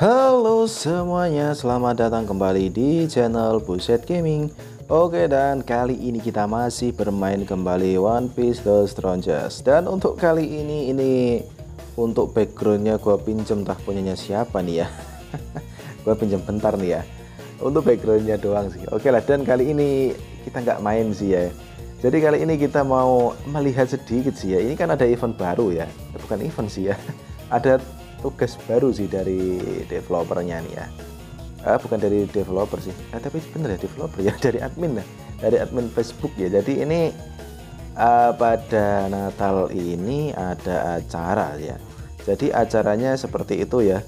Halo semuanya, selamat datang kembali di channel Buset Gaming. Oke, dan kali ini kita masih bermain kembali One Piece The Strongest. Dan untuk kali ini untuk backgroundnya gua pinjem, entah punyanya siapa nih ya. Gua pinjem bentar nih ya, untuk backgroundnya doang sih. Oke lah, dan kali ini kita nggak main sih ya. Jadi kali ini kita mau melihat sedikit sih ya. Ini kan ada event baru ya, bukan event sih ya. Ada tugas baru sih dari developernya nih ya. Bukan dari developer sih, tapi bener ya developer ya, dari admin lah, dari admin Facebook ya. Jadi ini pada Natal ini ada acara ya. Jadi acaranya seperti itu ya.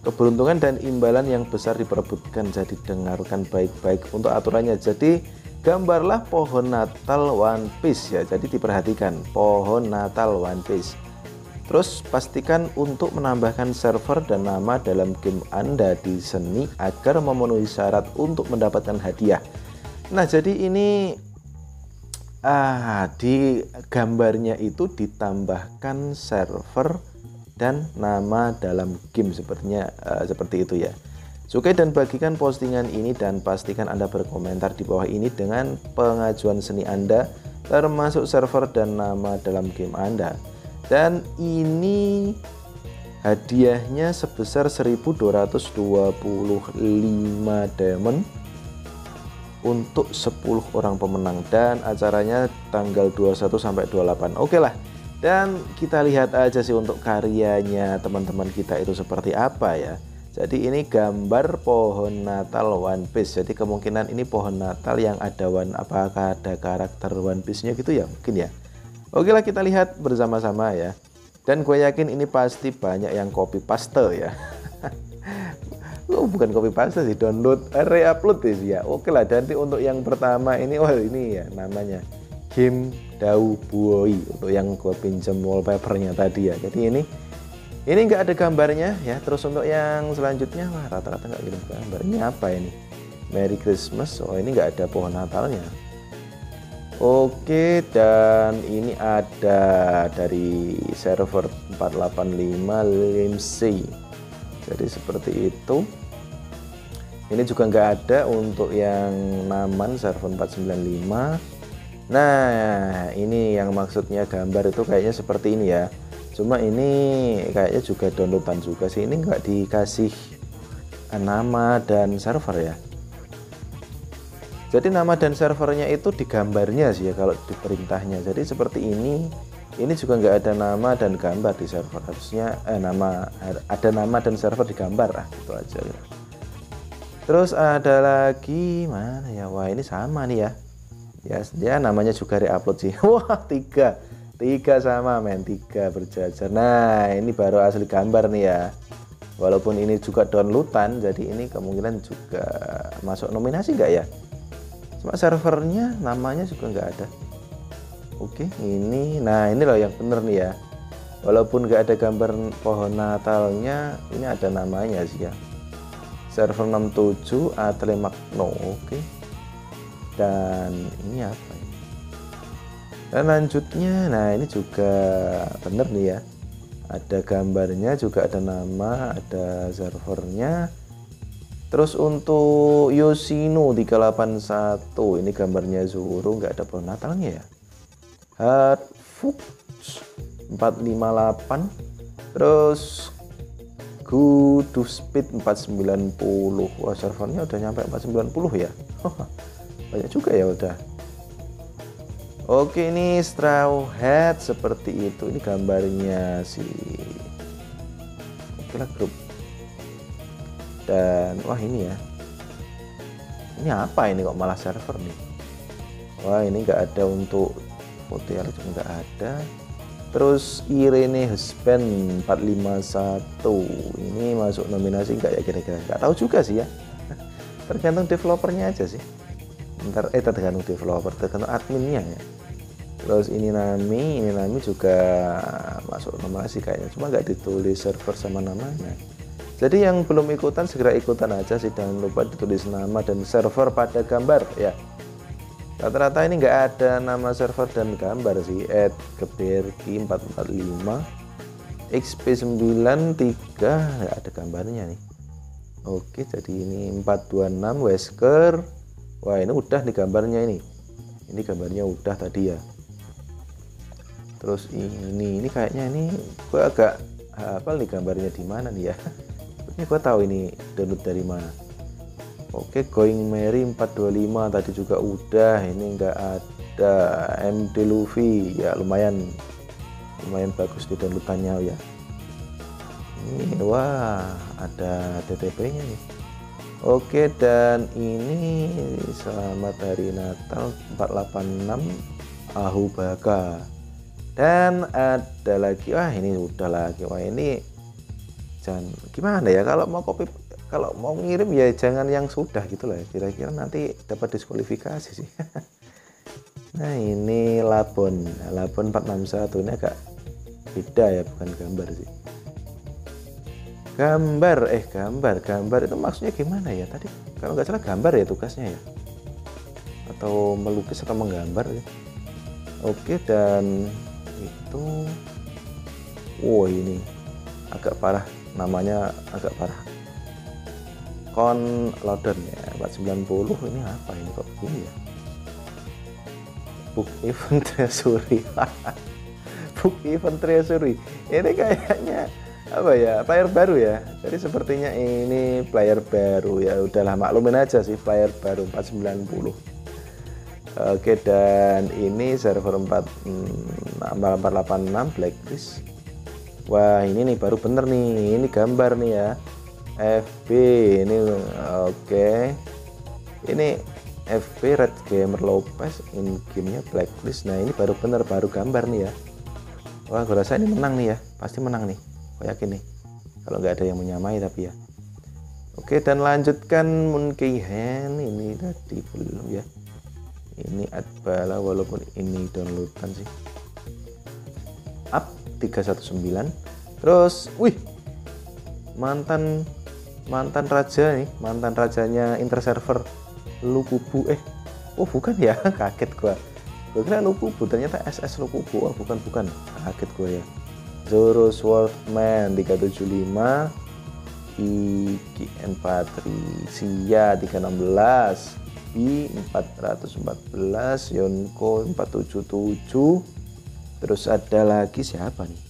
Keberuntungan dan imbalan yang besar diperebutkan, jadi dengarkan baik-baik untuk aturannya. Jadi gambarlah pohon Natal One Piece ya. Jadi diperhatikan pohon Natal One Piece. Terus pastikan untuk menambahkan server dan nama dalam game Anda di seni agar memenuhi syarat untuk mendapatkan hadiah. Nah, jadi ini di gambarnya itu ditambahkan server dan nama dalam game, sepertinya seperti itu ya. Sukai dan bagikan postingan ini dan pastikan Anda berkomentar di bawah ini dengan pengajuan seni Anda, termasuk server dan nama dalam game Anda. Dan ini hadiahnya sebesar 1225 diamond untuk 10 orang pemenang, dan acaranya tanggal 21 sampai 28. Oke lah, dan kita lihat aja sih untuk karyanya teman-teman kita itu seperti apa ya. Jadi ini gambar pohon Natal One Piece. Jadi kemungkinan ini pohon Natal yang ada apakah ada karakter One Piece-nya gitu ya, mungkin ya. Oke lah, kita lihat bersama-sama ya. Dan gue yakin ini pasti banyak yang copy paste ya. Bukan copy paste sih, download, re-upload ya. Oke lah, nanti untuk yang pertama ini, ini ya namanya Game Dau Buoi, untuk yang gue pinjam wallpapernya tadi ya. Jadi ini nggak ada gambarnya ya. Terus untuk yang selanjutnya, rata-rata nggak ada gambarnya. Apa ini? Merry Christmas. Oh, ini nggak ada pohon Natalnya. Oke, dan ini ada dari server 485 Limsey. Jadi seperti itu. Ini juga nggak ada untuk yang Naman server 495. Nah, ini yang maksudnya gambar itu kayaknya seperti ini ya. Cuma ini kayaknya juga downloadan juga sih. Ini nggak dikasih nama dan server ya. Jadi nama dan servernya itu di gambarnya sih ya, kalau di perintahnya. Jadi seperti ini juga nggak ada nama dan gambar di server. Harusnya ada nama dan server di gambar, gitu aja ya. Terus ada lagi mana ya? Wah, ini sama nih ya. Ya, dia namanya juga re-upload sih. Wah, tiga sama men, 3 berjajar. Nah, ini baru asli gambar nih ya. Walaupun ini juga downloadan, jadi ini kemungkinan juga masuk nominasi nggak ya? Cuma servernya namanya juga nggak ada. Oke, ini loh yang bener nih ya. Walaupun nggak ada gambar pohon Natalnya, ini ada namanya sih ya. Server 67 Atle Magno. Oke. Dan ini apa ya? Dan lanjutnya, ini juga bener nih ya. Ada gambarnya, juga ada nama, ada servernya. Terus untuk Yoshino 381, ini gambarnya Zoro, nggak ada pohon Natalnya ya. Hardfoot 458, terus Good Speed 490. Wah, servernya udah nyampe 490 ya. Banyak juga ya udah. Oke, ini Straw Hat seperti itu. Ini gambarnya sih. Oke lah, grup. Dan wah, ini ya, ini apa ini kok malah server nih. Wah, ini nggak ada untuk hotel, juga nggak ada. Terus Irene Husband 451, ini masuk nominasi nggak ya kira-kira? Nggak tahu juga sih ya. Tergantung developernya aja sih. Tergantung developer, tergantung adminnya ya. Terus ini Nami juga masuk nominasi kayaknya, cuma nggak ditulis server sama namanya. Jadi yang belum ikutan segera ikutan aja sih, jangan lupa ditulis nama dan server pada gambar ya. Rata-rata ini nggak ada nama server dan gambar sih. @geberki445 XP93 nggak ada gambarnya nih. Oke, jadi ini 426 Wesker. Wah, ini udah nih gambarnya ini. Ini gambarnya udah tadi ya. Terus ini kayaknya ini gua agak hafal nih gambarnya di mana nih ya. Ini gua tahu ini download dari mana. Oke, Going Merry 425 tadi juga udah. Ini enggak ada. MD Luffy ya, lumayan bagus di downloadannya ya. Ini wah, ada TTP-nya nih. Oke, dan ini selamat hari Natal 486 Ahubaka. Dan ada lagi, wah ini udah lagi. Wah ini jangan gimana ya, kalau mau ngirim ya jangan yang sudah gitu lah, kira-kira nanti dapat diskualifikasi sih. Nah ini Labon 461, ini agak beda ya, bukan gambar sih. Gambar itu maksudnya gimana ya tadi? Kalau nggak salah gambar ya tugasnya ya, atau melukis atau menggambar ya. Oke, dan itu ini agak parah, namanya agak parah. Loader ya 490, ini apa ini kok begini ya? Book Event Treasury. Book Event Treasury ini kayaknya apa ya, player baru ya. Jadi sepertinya ini player baru ya, udahlah maklumin aja sih, player baru 490. Oke, dan ini server 486 Blacklist. Wah ini nih baru bener nih, ini gambar nih ya, FB ini. Oke, ini FB Red Gamer Lopez, in gamenya Blacklist. Nah ini baru bener, baru gambar nih ya. Wah gue rasa ini menang nih ya, pasti menang nih, gue yakin nih, kalau nggak ada yang menyamai tapi ya. Oke, dan lanjutkan Monkeyhan, ini tadi belum ya. Ini Adbala, walaupun ini downloadan sih. Up 319. Terus wih, mantan raja nih, mantan rajanya interserver Lukubu. Bukan ya, kaget gua kira Lukubu, ternyata SS Lukubu. Bukan, kaget gua ya. Zoro Swordman 375, IGN Patricia 316, B 414, Yonko 477. Terus ada lagi siapa nih?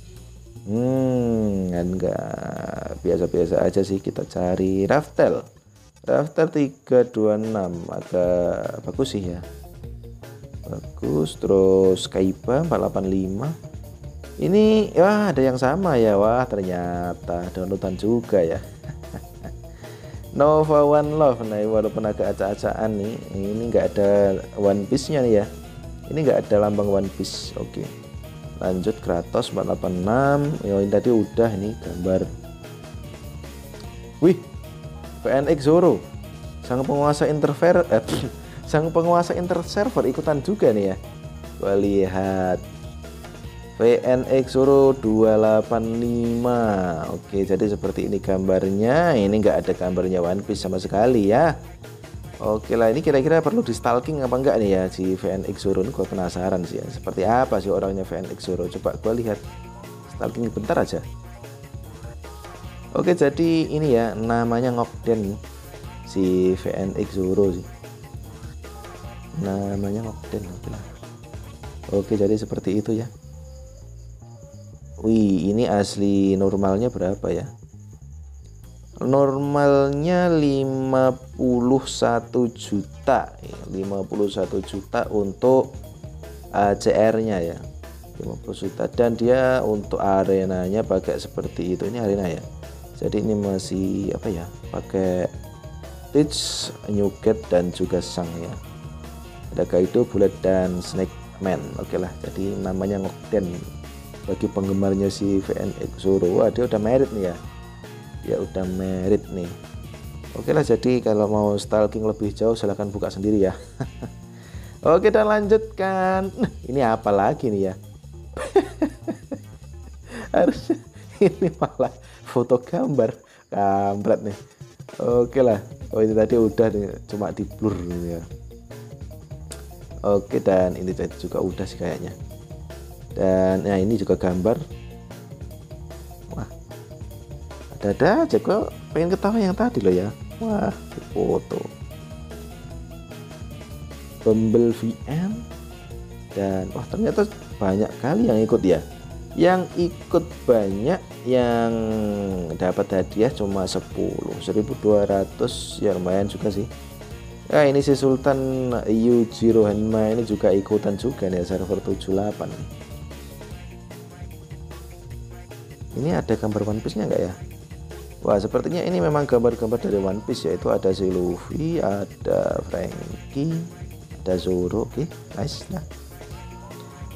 Enggak, biasa-biasa aja sih. Kita cari Raftel 326, agak bagus sih ya, bagus. Terus Kaiba 485, ini wah ada yang sama ya. Wah ternyata downloadan juga ya. Nova One Love, nah walaupun agak acak-acakan nih, ini nggak ada One Piece nya nih ya, ini nggak ada lambang One Piece. Oke, lanjut Kratos 486. Ini tadi udah, ini gambar. Wih, VNX Zoro, sang penguasa interserver ikutan juga nih ya. Gua lihat VNX Zoro 285. Oke, jadi seperti ini gambarnya. Ini nggak ada gambarnya One Piece sama sekali ya. Oke lah, ini kira-kira perlu di stalking apa enggak nih ya si VNX Zoro ini. Gue penasaran sih ya, seperti apa sih orangnya VNX Zoro. Coba gue lihat, stalking bentar aja. Oke, jadi ini ya namanya Ngokden si VNX Zoro sih, namanya Ngokden. Oke, jadi seperti itu ya. Wih, ini asli normalnya berapa ya? Normalnya 51 juta, 51 juta untuk CR-nya ya, 50 juta. Dan dia untuk arenanya pakai seperti itu, ini arena ya. Jadi ini masih apa ya? Pakai Teach, Newgate dan juga Sang ya. Ada Kaido, Bullet dan Snake Man. Oke lah, jadi namanya Ngokden bagi penggemarnya si VNX Zoro. Wah, dia udah merit nih ya, dia udah merit nih. Oke lah, jadi kalau mau stalking lebih jauh silahkan buka sendiri ya. Oke, dan lanjutkan. Nah, ini apa lagi nih ya? Harusnya ini malah foto gambar, kampret nih. Oke lah, ini tadi udah nih, cuma di blur ya. Oke, dan ini tadi juga udah sih kayaknya. Dan nah ini juga gambar. ada aja, gue pengen ketawa yang tadi loh ya. Wah, foto Bumble VM. Dan wah, ternyata banyak kali yang ikut ya. Yang ikut banyak, yang dapat hadiah cuma 1.200 ya, lumayan juga sih. Nah, ini si Sultan Yujiro Hanma ini juga ikutan juga nih, server 78. Ini ada gambar One Piece nya enggak ya? Wah, sepertinya ini memang gambar-gambar dari One Piece, yaitu ada si Luffy, ada Franky, ada Zoro. Oke, nice. Nah,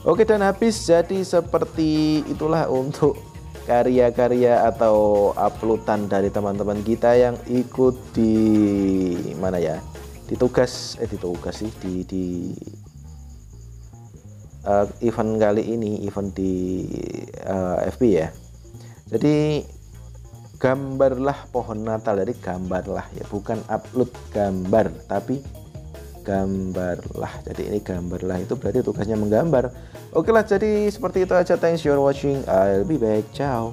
oke, dan habis. Jadi seperti itulah untuk karya-karya atau uploadan dari teman-teman kita yang ikut di mana ya, di tugas sih di event kali ini, event di FB ya. Jadi gambarlah pohon Natal, dari gambarlah ya, bukan upload gambar tapi gambarlah. Jadi ini gambarlah itu berarti tugasnya menggambar. Oke lah, jadi seperti itu aja. Thanks for watching, I'll be back, ciao.